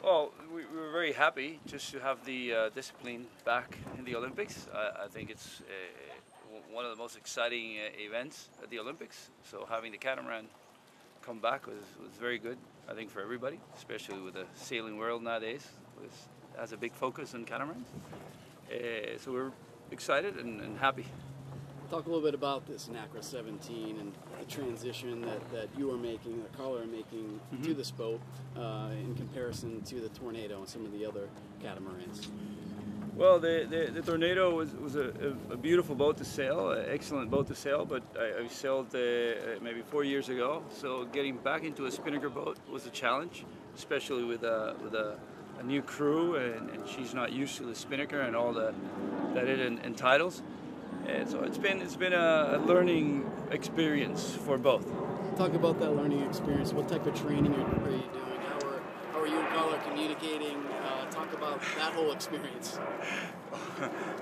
Well, we were very happy just to have the discipline back in the Olympics. I think it's one of the most exciting events at the Olympics. So having the catamaran come back was very good, I think, for everybody, especially with the sailing world nowadays. Has a big focus on catamarans. So we're excited and happy. Talk a little bit about this Nacra 17 and the transition that you are making, that Carla are making to this boat in comparison to the Tornado and some of the other catamarans. Well, the Tornado was a beautiful boat to sail, an excellent boat to sail, but I sailed maybe 4 years ago, so getting back into a spinnaker boat was a challenge, especially with a new crew, and she's not used to the spinnaker and all that it entitles. So it's been a learning experience for both. Talk about that learning experience. What type of training are you doing? How are you and Carla communicating? Talk about that whole experience.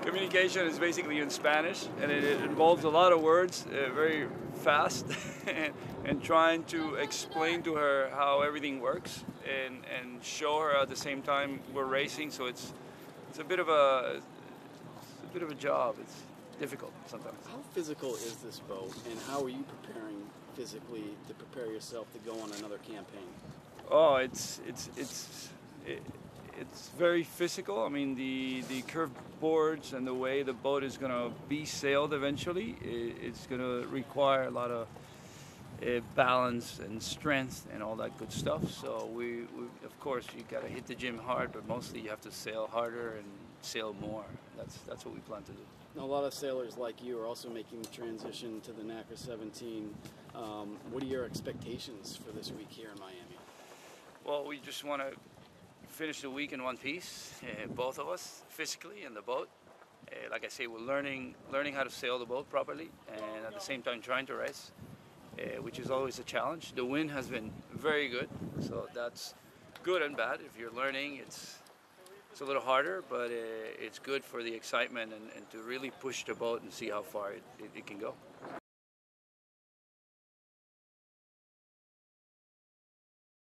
Communication is basically in Spanish, and it involves a lot of words, very fast, and trying to explain to her how everything works, and show her at the same time we're racing. So it's a bit of a job. It's difficult sometimes. How physical is this boat, and how are you preparing physically to prepare yourself to go on another campaign? Oh, it's very physical. I mean, the curved boards and the way the boat is going to be sailed eventually, it's going to require a lot of balance and strength and all that good stuff. So we of course, you got to hit the gym hard, but mostly you have to sail harder and sail more. That's what we plan to do. Now, a lot of sailors like you are also making the transition to the Nacra 17. What are your expectations for this week here in Miami? Well, we just want to finish the week in one piece, both of us, physically in the boat. Like I say, we're learning how to sail the boat properly, and at the same time trying to race, which is always a challenge. The wind has been very good, so that's good and bad. If you're learning, it's a little harder, but it's good for the excitement and to really push the boat and see how far it can go.